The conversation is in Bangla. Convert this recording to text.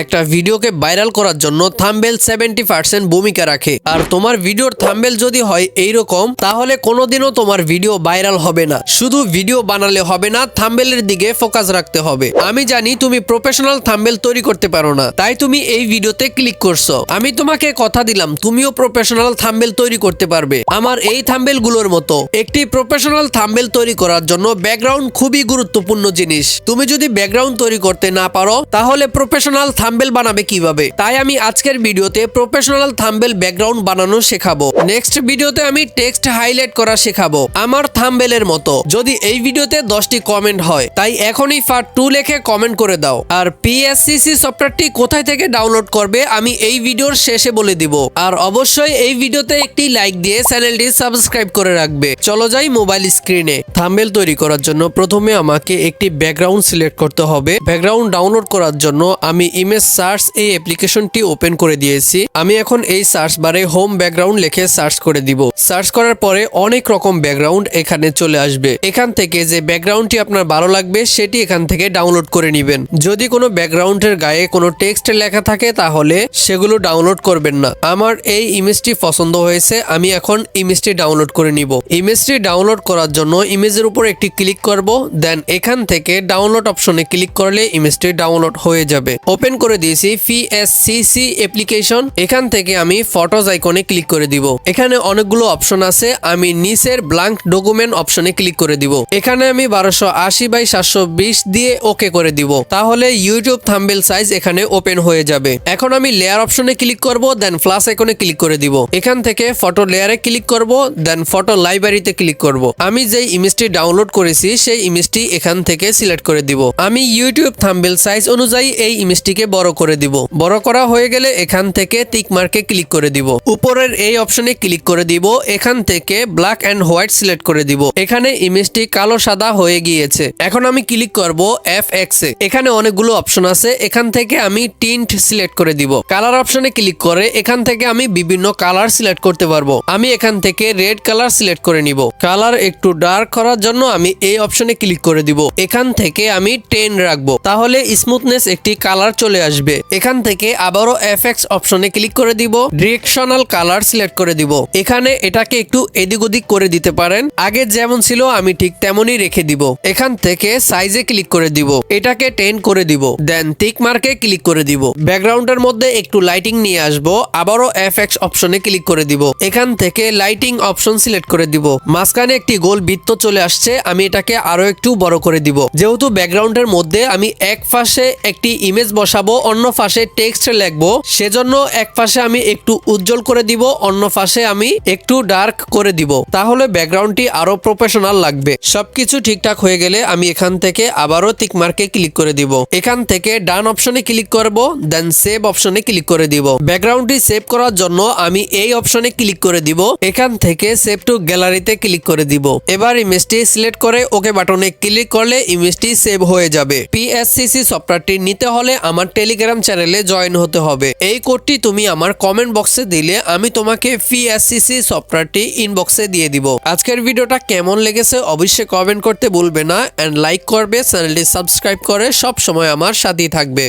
একটা ভিডিওকে ভাইরাল করার জন্য থাম্বনেল 70% ভূমিকা রাখে। আর তোমার ভিডিওর থাম্বনেল যদি হয় এইরকম, তাহলে কোনোদিনও তোমার ভিডিও ভাইরাল হবে না। শুধু ভিডিও বানালে হবে না, থাম্বনেলের দিকে ফোকাস রাখতে হবে। আমি জানি তুমি প্রফেশনাল থাম্বনেল তৈরি করতে পারো না, তাই তুমি এই ভিডিওতে ক্লিক করছো। আমি তোমাকে কথা দিলাম তুমিও প্রফেশনাল থাম্বনেল তৈরি করতে পারবে আমার এই থাম্বনেল গুলোর মতো। একটি প্রফেশনাল থাম্বনেল তৈরি করার জন্য ব্যাকগ্রাউন্ড খুবই গুরুত্বপূর্ণ জিনিস। তুমি যদি ব্যাকগ্রাউন্ড তৈরি করতে না পারো, তাহলে প্রফেশনাল থাম্বনেল বানাবে কিভাবে? তাই আমি আজকের ভিডিওতে প্রফেশনাল থাম্বনেল ব্যাকগ্রাউন্ড বানানো শেখাবো। নেক্সট ভিডিওতে আমি টেক্সট হাইলাইট করা শেখাবো আমার থাম্বনেলের মতো। যদি এই ভিডিওতে 10টি কমেন্ট হয়, তাই এখনই পার্ট 2 লিখে কমেন্ট করে দাও। আর পিএসসিসি সফটওয়্যারটি কোথায় থেকে ডাউনলোড করবে আমি এই ভিডিওর শেষে বলে দিব। আর অবশ্যই এই ভিডিওতে একটি লাইক দিয়ে চ্যানেলটি সাবস্ক্রাইব করে রাখবে। চলো যাই মোবাইল স্ক্রিনে। থাম্বনেল তৈরি করার জন্য প্রথমে আমাকে একটি ব্যাকগ্রাউন্ড সিলেক্ট করতে হবে। ব্যাকগ্রাউন্ড ডাউনলোড করার জন্য আমি ইমেজ সার্চ এই অ্যাপ্লিকেশনটি ওপেন করে দিয়েছি। আমি এখন এই সার্চ বারে হোম ব্যাকগ্রাউন্ড লিখে সার্চ করে দিব। সার্চ করার পরে অনেক রকম ব্যাকগ্রাউন্ড এখানে চলে আসবে। এখান থেকে যে ব্যাকগ্রাউন্ডটি আপনার ভালো লাগবে সেটি এখান থেকে ডাউনলোড করে নেবেন। যদি কোনো ব্যাকগ্রাউন্ডের গায়ে কোনো টেক্সট লেখা থাকে তাহলে সেগুলো ডাউনলোড করবেন না। আমার এই ইমেজটি পছন্দ হয়েছে, আমি এখন ইমেজটি ডাউনলোড করে নিব। ইমেজটি ডাউনলোড করার জন্য ইমেজের উপর একটি ক্লিক করব, দেন এখান থেকে ডাউনলোড অপশনে ক্লিক করলে ইমেজটি ডাউনলোড হয়ে যাবে। ওপেন করে দিয়েছি পিএসসিসি অ্যাপ্লিকেশন। এখান থেকে আমি ফটোজ আইকনে ক্লিক করে দিব। এখানে অনেকগুলো অপশন আছে, আমি নিচের ব্ল্যাঙ্ক ডকুমেন্ট অপশনে ক্লিক করে দিব। এখানে আমি 1280x720 দিয়ে ওকে করে দিব। তাহলে ইউটিউব থাম্বনেল সাইজ এখানে ওপেন হয়ে যাবে। এখন আমি লেয়ার অপশনে ক্লিক করব, দেন প্লাস আইকনে ক্লিক করে দিব। এখান থেকে ফটো লেয়ারে ক্লিক করব, দেন ফটো লাইব্রেরিতে ক্লিক করব। আমি যেই ইমেজটি ডাউনলোড করেছি সেই ইমেজটি এখান থেকে সিলেক্ট করে দিব। আমি ইউটিউব থাম্বনেল সাইজ অনুযায়ী এই ইমেজটিকে বড় করে দিব। বড় করা হয়ে গেলে এখান থেকে টিক মার্কে ক্লিক করে দিব। উপরের এই অপশনে ক্লিক করে দিব। এখান থেকে ব্ল্যাক এন্ড হোয়াইট সিলেক্ট করে দিব। এখানে ইমেজটি কালো সাদা হয়ে গিয়েছে। এখন আমি ক্লিক করব এফএক্স এ। এখানে অনেকগুলো অপশন আছে, এখান থেকে আমি টিন্ট সিলেক্ট করে দিব। কালার অপশনে ক্লিক করে এখান থেকে আমি বিভিন্ন কালার সিলেক্ট করতে পারবো। আমি এখান থেকে রেড কালার সিলেক্ট করে নিব। কালার একটু ডার্ক করার জন্য আমি এই অপশনে ক্লিক করে দিব। এখান থেকে আমি 10 রাখবো, তাহলে স্মুথনেস একটি কালার চলে আসবে। এখান থেকে আবারও এফএক্স অপশনে ক্লিক করে দিব। ডিরেকশনাল কালার সিলেক্ট করে দিব। এখানে এটাকে একটু এদিক ওদিক করে দিতে পারেন। আগে যেমন ছিল আমি ঠিক তেমনই রেখে দিব। এখান থেকে সাইজে ক্লিক করে দিব। এটাকে 10 করে দিব, দেন টিক মার্কে ক্লিক করে দিব। ব্যাকগ্রাউন্ডের মধ্যে একটু লাইটিং নিয়ে আসবো। আবারও এফএক্স অপশনে ক্লিক করে দিব। এখান থেকে লাইটিং অপশন সিলেক্ট করে দিব। মাঝখানে একটি গোল বৃত্ত চলে আসছে, আমি এটাকে আরো একটু বড় করে দিব। যেহেতু ব্যাকগ্রাউন্ডের মধ্যে আমি এক পাশে একটি ইমেজ বসাবো, অন্য পাশে টেক্সট লিখবো, সেজন্য এক পাশে আমি একটু উজ্জ্বল করে দিব, অন্য পাশে আমি একটু ডার্ক করে দিব। তাহলে ব্যাকগ্রাউন্ডটি আরো প্রফেশনাল লাগবে। সবকিছু ঠিকঠাক হয়ে গেলে আমি এখান থেকে আবারও টিক মার্কে ক্লিক করে দিব। এখান থেকে ডান অপশনে ক্লিক করব, দেন সেভ অপশনে ক্লিক করে দিব। ব্যাকগ্রাউন্ডটি সেভ করার জন্য আমি এই অপশনে ক্লিক করে দিব। এখান থেকে সেভ টু গ্যালারিতে ক্লিক করে দিব। এবার ইমেজটি সিলেক্ট করে ওকে বাটনে ক্লিক করলে ইমেজটি সেভ হয়ে যাবে। পিএসসিসি সফটওয়্যারটি নিতে হলে আমার টেলিগ্রাম চ্যানেলে জয়েন হতে হবে। এই কোডটি তুমি আমার কমেন্ট বক্সে দিলে আমি তোমাকে পিএসসিসি সফটওয়্যারটি ইনবক্সে দিয়ে দিব। আজকের ভিডিওটা কেমন লেগেছে অবশ্যই কমেন্ট করতে ভুলবে না, এন্ড লাইক করবে, চ্যানেলটি সাবস্ক্রাইব করে সব সময় আমার সাথেই থাকবে।